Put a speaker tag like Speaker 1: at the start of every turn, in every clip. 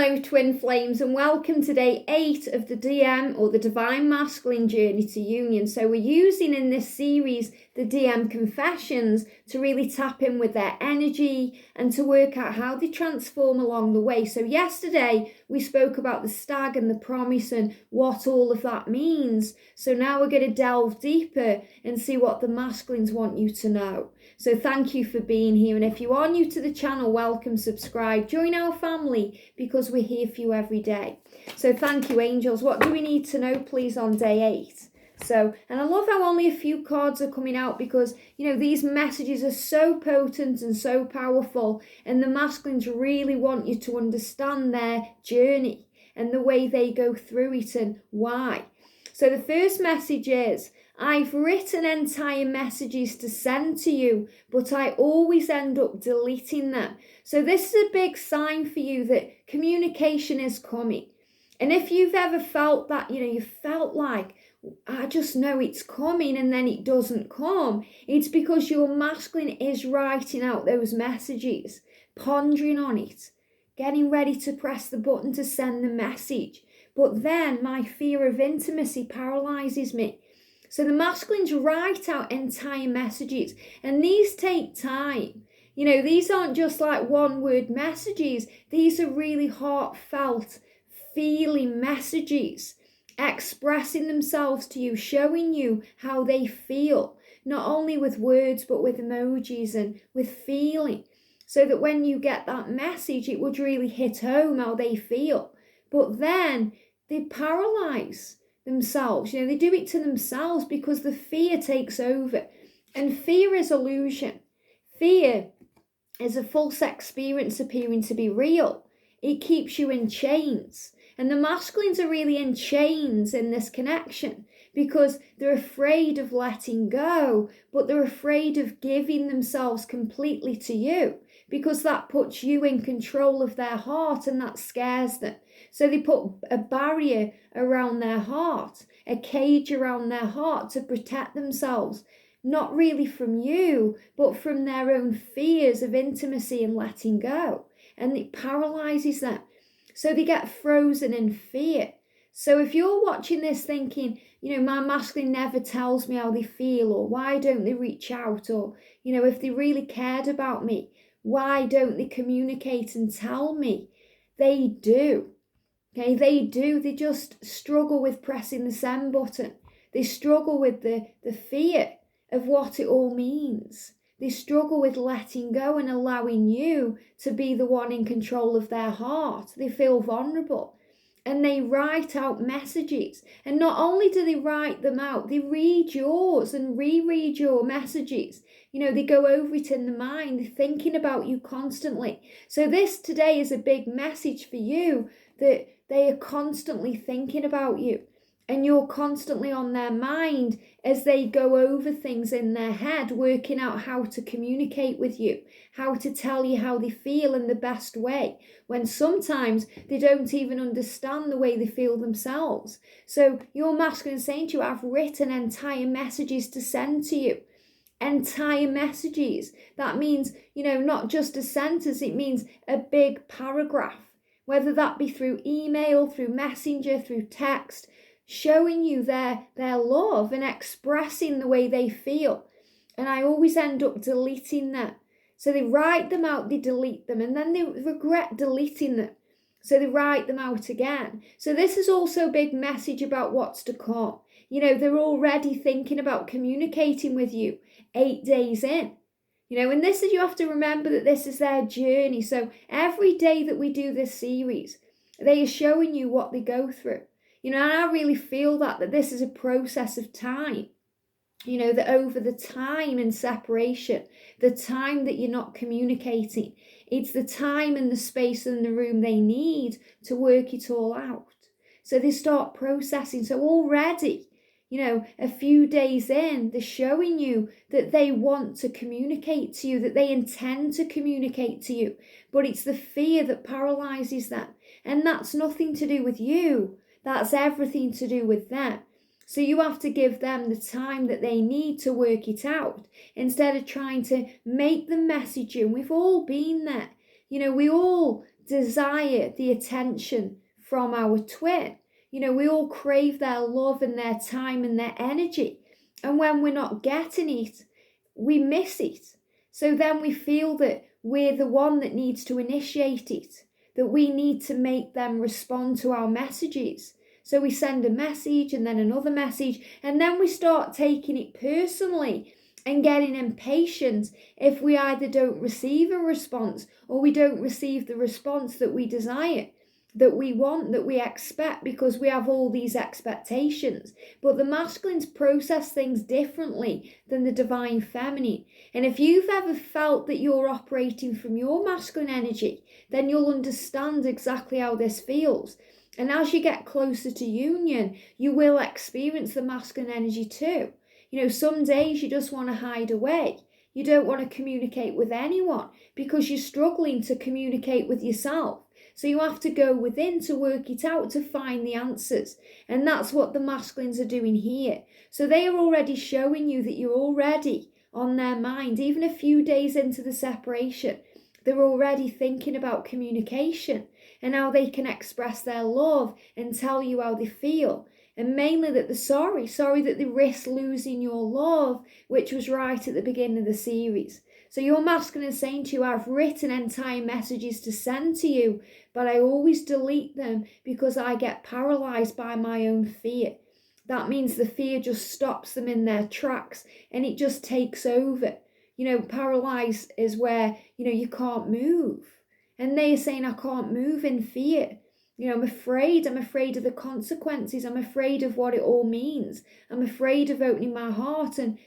Speaker 1: Hello twin flames, and welcome to day 8 of the DM or the Divine Masculine Journey to Union. So we're using in this series the DM confessions to really tap in with their energy and to work out how they transform along the way. So yesterday we spoke about the stag and the promise and what all of that means. So now we're going to delve deeper and see what the masculines want you to know. So thank you for being here, and if you are new to the channel, welcome, subscribe, join our family because we're here for you every day. So thank you, angels. What do we need to know, please, on day 8? So, and I love how only a few cards are coming out because, you know, these messages are so potent and so powerful, and the masculines really want you to understand their journey and the way they go through it and why. So the first message is, I've written entire messages to send to you, but I always end up deleting them. So this is a big sign for you that communication is coming. And if you've ever felt that, you felt like, I just know it's coming and then it doesn't come, it's because your masculine is writing out those messages, pondering on it, getting ready to press the button to send the message. But then my fear of intimacy paralyzes me. So the masculines write out entire messages, and these take time. These aren't just like one-word messages. These are really heartfelt, feeling messages, expressing themselves to you, showing you how they feel, not only with words, but with emojis and with feeling, so that when you get that message, it would really hit home how they feel. But then they paralyze themselves. They do it to themselves because the fear takes over. And fear is illusion. Fear is a false experience appearing to be real. It keeps you in chains. And the masculines are really in chains in this connection because they're afraid of letting go, but they're afraid of giving themselves completely to you because that puts you in control of their heart and that scares them. So they put a barrier around their heart, a cage around their heart to protect themselves, not really from you, but from their own fears of intimacy and letting go. And it paralyzes them. So they get frozen in fear. So if you're watching this thinking, my masculine never tells me how they feel, or why don't they reach out, or, if they really cared about me, why don't they communicate and tell me? They do. Okay, they do. They just struggle with pressing the send button. They struggle with the fear of what it all means. They struggle with letting go and allowing you to be the one in control of their heart. They feel vulnerable. And they write out messages. And not only do they write them out, they read yours and reread your messages. They go over it in the mind. They're thinking about you constantly. So this today is a big message for you that they are constantly thinking about you. And you're constantly on their mind as they go over things in their head, working out how to communicate with you, how to tell you how they feel in the best way, when sometimes they don't even understand the way they feel themselves. So your masculine saying to you, I've written entire messages to send to you. Entire messages. That means, not just a sentence, it means a big paragraph, whether that be through email, through messenger, through text, showing you their love and expressing the way they feel. And I always end up deleting them. So they write them out, they delete them, and then they regret deleting them. So they write them out again. So this is also a big message about what's to come. They're already thinking about communicating with you 8 days in. And this is, you have to remember that this is their journey. So every day that we do this series, they are showing you what they go through. And I really feel that this is a process of time. That over the time and separation, the time that you're not communicating, it's the time and the space and the room they need to work it all out. So they start processing. So already, a few days in, they're showing you that they want to communicate to you, that they intend to communicate to you. But it's the fear that paralyzes them. And that's nothing to do with you. That's everything to do with them. So you have to give them the time that they need to work it out instead of trying to make them message you. We've all been there. We all desire the attention from our twin. We all crave their love and their time and their energy. And when we're not getting it, we miss it. So then we feel that we're the one that needs to initiate it, that we need to make them respond to our messages. So we send a message and then another message, and then we start taking it personally and getting impatient if we either don't receive a response or we don't receive the response that we desire, that we want, that we expect, because we have all these expectations. But the masculines process things differently than the divine feminine. And if you've ever felt that you're operating from your masculine energy, then you'll understand exactly how this feels. And as you get closer to union, you will experience the masculine energy too. Some days you just want to hide away. You don't want to communicate with anyone because you're struggling to communicate with yourself. So you have to go within to work it out, to find the answers. And that's what the masculines are doing here. So they are already showing you that you're already on their mind. Even a few days into the separation, they're already thinking about communication and how they can express their love and tell you how they feel. And mainly that they're sorry that they risk losing your love, which was right at the beginning of the series. So your masculine is saying to you, I've written entire messages to send to you, but I always delete them because I get paralyzed by my own fear. That means the fear just stops them in their tracks and it just takes over. Paralyzed is where, you can't move. And they're saying, I can't move in fear. I'm afraid of the consequences. I'm afraid of what it all means. I'm afraid of opening my heart and,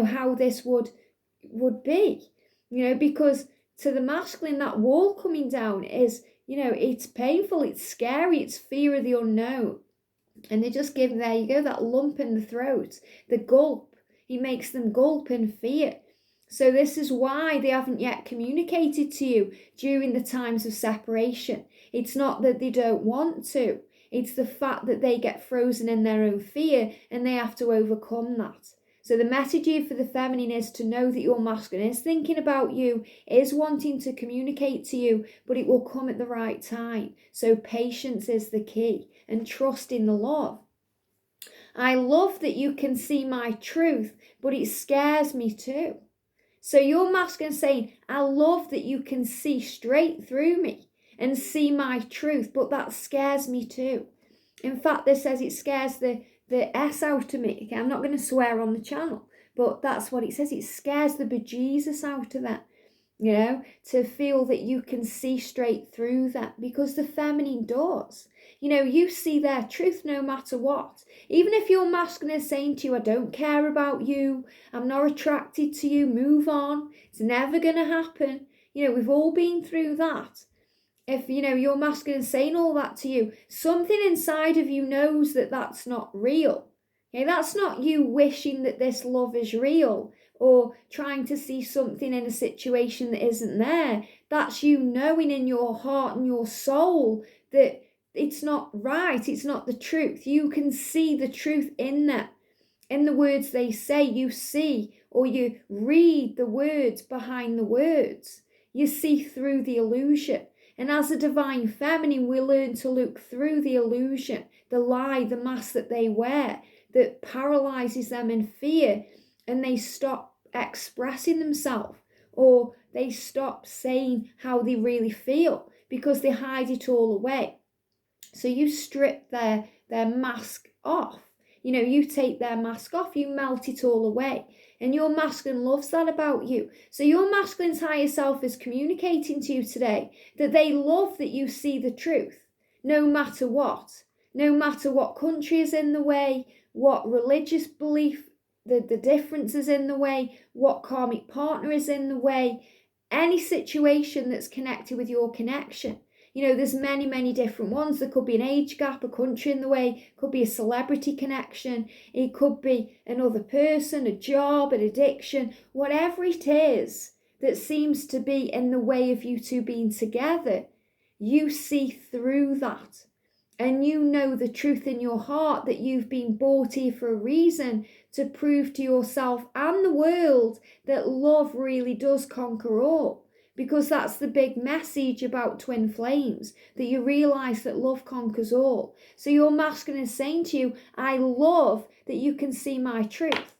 Speaker 1: how this would be, because to the masculine, that wall coming down is, it's painful, it's scary, it's fear of the unknown. And they just give, there you go, that lump in the throat, the gulp. He makes them gulp in fear. So this is why they haven't yet communicated to you during the times of separation. It's not that they don't want to. It's the fact that they get frozen in their own fear and they have to overcome that. So the message here for the feminine is to know that your masculine is thinking about you, is wanting to communicate to you, but it will come at the right time. So patience is the key and trust in the love. I love that you can see my truth, but it scares me too. So your masculine is saying, I love that you can see straight through me and see my truth, but that scares me too. In fact, this says it scares the S out of me. Okay, I'm not going to swear on the channel, but that's what it says. It scares the bejesus out of that, to feel that you can see straight through that, because the feminine does. You see their truth no matter what. Even if your masculine is saying to you, I don't care about you, I'm not attracted to you, move on, it's never going to happen. We've all been through that. If, your masculine is saying all that to you, something inside of you knows that that's not real. Okay, that's not you wishing that this love is real or trying to see something in a situation that isn't there. That's you knowing in your heart and your soul that it's not right, it's not the truth. You can see the truth in that. In the words they say, you see, or you read the words behind the words. You see through the illusion. And as a divine feminine, we learn to look through the illusion, the lie, the mask that they wear, that paralyzes them in fear, and they stop expressing themselves, or they stop saying how they really feel because they hide it all away. So you strip their mask off. You take their mask off, you melt it all away. And your masculine loves that about you. So your masculine's higher self is communicating to you today that they love that you see the truth, no matter what. No matter what country is in the way, what religious belief, the difference is in the way, what karmic partner is in the way, any situation that's connected with your connection. There's many, many different ones. There could be an age gap, a country in the way, it could be a celebrity connection, it could be another person, a job, an addiction, whatever it is that seems to be in the way of you two being together. You see through that. And you know the truth in your heart that you've been brought here for a reason, to prove to yourself and the world that love really does conquer all. because that's the big message about twin flames, that you realize that love conquers all. So your masculine is saying to you, I love that you can see my truth.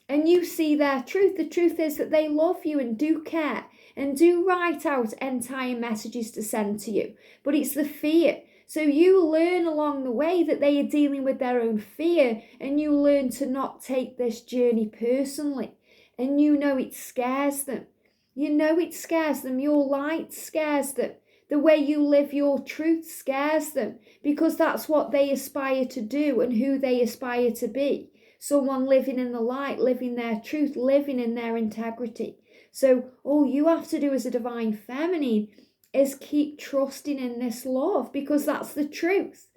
Speaker 1: And you see their truth. The truth is that they love you and do care and do write out entire messages to send to you. But it's the fear. So you learn along the way that they are dealing with their own fear, and you learn to not take this journey personally. And you know it scares them. You know it scares them. Your light scares them. The way you live your truth scares them, because that's what they aspire to do and who they aspire to be. Someone living in the light, living their truth, living in their integrity. So all you have to do as a divine feminine is keep trusting in this love, because that's the truth.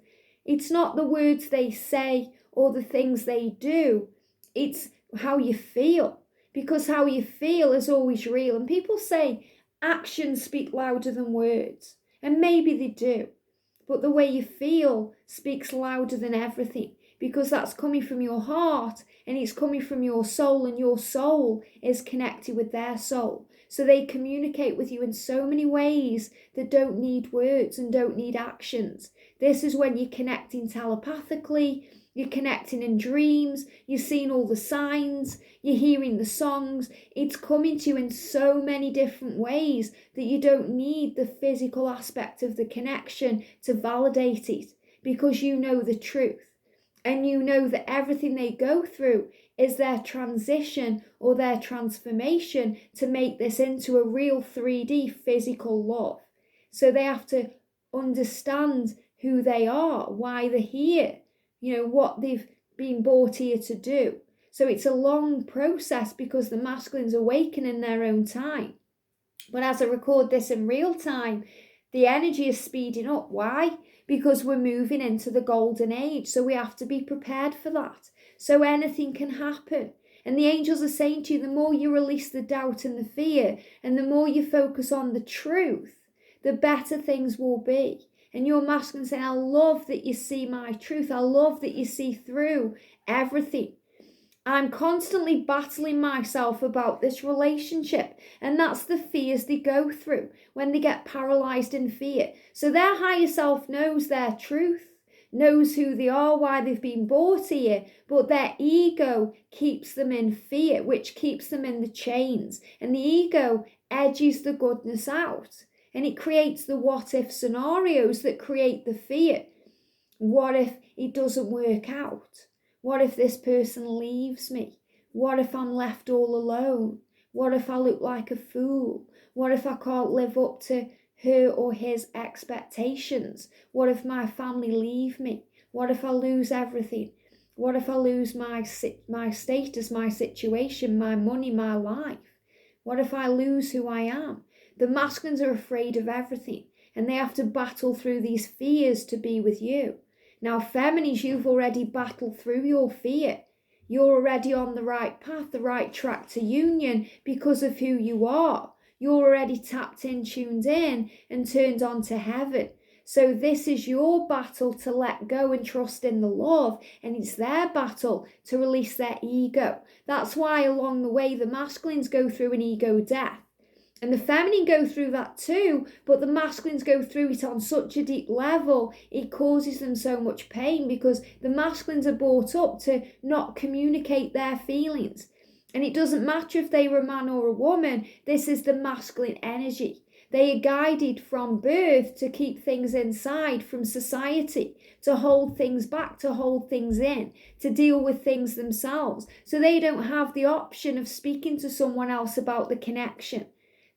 Speaker 1: It's not the words they say or the things they do. It's how you feel, because how you feel is always real. And people say actions speak louder than words, and maybe they do. But the way you feel speaks louder than everything, because that's coming from your heart and it's coming from your soul, and your soul is connected with their soul. So they communicate with you in so many ways that don't need words and don't need actions. This is when you're connecting telepathically, you're connecting in dreams, you're seeing all the signs, you're hearing the songs. It's coming to you in so many different ways that you don't need the physical aspect of the connection to validate it, because you know the truth. And you know that everything they go through is their transition or their transformation to make this into a real 3D physical love. So they have to understand who they are, why they're here, what they've been brought here to do. So it's a long process, because the masculines awaken in their own time. But as I record this in real time, the energy is speeding up. Why? Because we're moving into the golden age. So we have to be prepared for that. So anything can happen. And the angels are saying to you, the more you release the doubt and the fear, and the more you focus on the truth, the better things will be. And your masculine saying, I love that you see my truth. I love that you see through everything. I'm constantly battling myself about this relationship. And that's the fears they go through when they get paralyzed in fear. So their higher self knows their truth, knows who they are, why they've been brought here, but their ego keeps them in fear, which keeps them in the chains. And the ego edges the goodness out. And it creates the what if scenarios that create the fear. What if it doesn't work out? What if this person leaves me? What if I'm left all alone? What if I look like a fool? What if I can't live up to her or his expectations? What if my family leave me? What if I lose everything? What if I lose my status, my situation, my money, my life? What if I lose who I am? The masculines are afraid of everything, and they have to battle through these fears to be with you. Now, feminines, you've already battled through your fear. You're already on the right path, the right track to union because of who you are. You're already tapped in, tuned in, and turned on to heaven. So this is your battle to let go and trust in the love, and it's their battle to release their ego. That's why along the way the masculines go through an ego death. And the feminine go through that too, but the masculines go through it on such a deep level, it causes them so much pain, because the masculines are brought up to not communicate their feelings. And it doesn't matter if they were a man or a woman, this is the masculine energy. They are guided from birth to keep things inside from society, to hold things back, to hold things in, to deal with things themselves. So they don't have the option of speaking to someone else about the connection.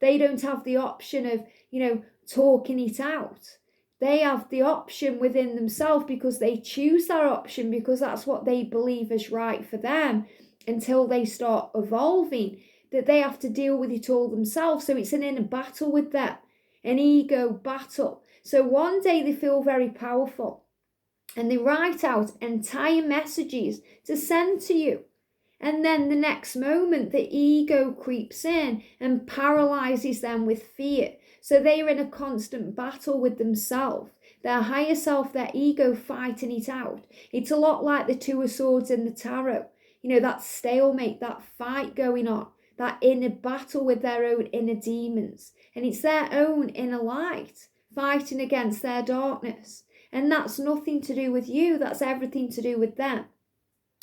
Speaker 1: They don't have the option of, talking it out. They have the option within themselves because they choose that option, because that's what they believe is right for them, until they start evolving, that they have to deal with it all themselves. So it's an inner battle with them, an ego battle. So one day they feel very powerful and they write out entire messages to send to you. And then the next moment, the ego creeps in and paralyzes them with fear. So they are in a constant battle with themselves, their higher self, their ego fighting it out. It's a lot like the Two of Swords in the tarot. That stalemate, that fight going on. that inner battle with their own inner demons. And it's their own inner light fighting against their darkness. And that's nothing to do with you, that's everything to do with them.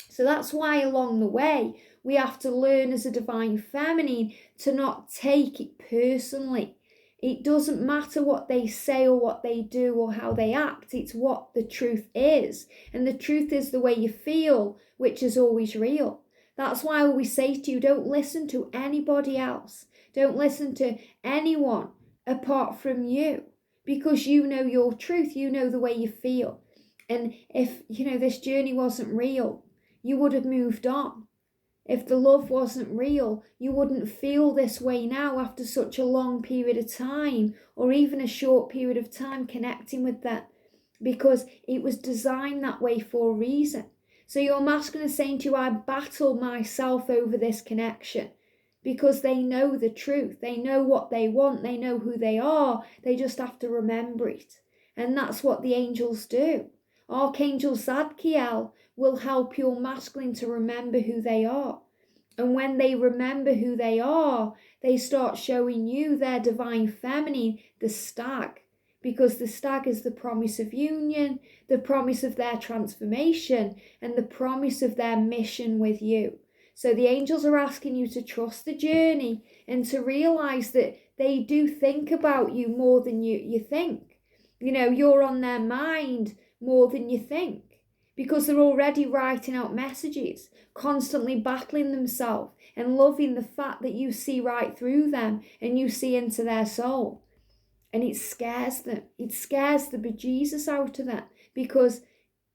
Speaker 1: So that's why along the way, we have to learn as a divine feminine to not take it personally. It doesn't matter what they say or what they do or how they act. It's what the truth is. And the truth is the way you feel, which is always real. That's why we say to you, don't listen to anybody else. Don't listen to anyone apart from you. Because you know your truth. You know the way you feel. And if, this journey wasn't real, you would have moved on. If the love wasn't real, you wouldn't feel this way now after such a long period of time, or even a short period of time connecting with them, because it was designed that way for a reason. So your masculine is saying to you, I battle myself over this connection, because they know the truth. They know what they want. They know who they are. They just have to remember it. And that's what the angels do. Archangel Zadkiel will help your masculine to remember who they are. And when they remember who they are, they start showing you their divine feminine, the stag. Because the stag is the promise of union, the promise of their transformation, and the promise of their mission with you. So the angels are asking you to trust the journey and to realize that they do think about you more than you think. You're on their mind more than you think, because they're already writing out messages, constantly battling themselves and loving the fact that you see right through them and you see into their soul. And it scares them. It scares the bejesus out of them, because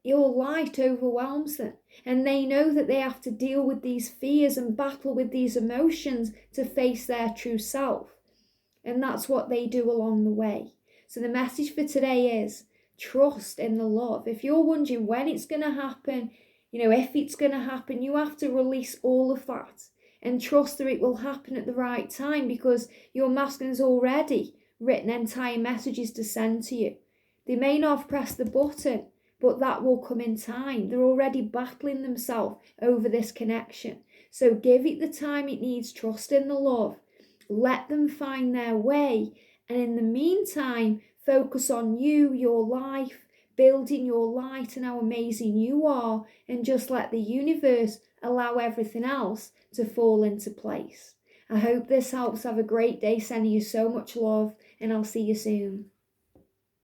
Speaker 1: your light overwhelms them. And they know that they have to deal with these fears and battle with these emotions to face their true self. And that's what they do along the way. So the message for today is, trust in the love. If you're wondering when it's going to happen, if it's going to happen, you have to release all of that and trust that it will happen at the right time, because your masculine has already written entire messages to send to you. They may not have pressed the button, but that will come in time. They're already battling themselves over this connection. So give it the time it needs. Trust in the love. Let them find their way. And in the meantime, focus on you, your life, building your light and how amazing you are, and just let the universe allow everything else to fall into place. I hope this helps. Have a great day. Sending you so much love, and I'll see you soon.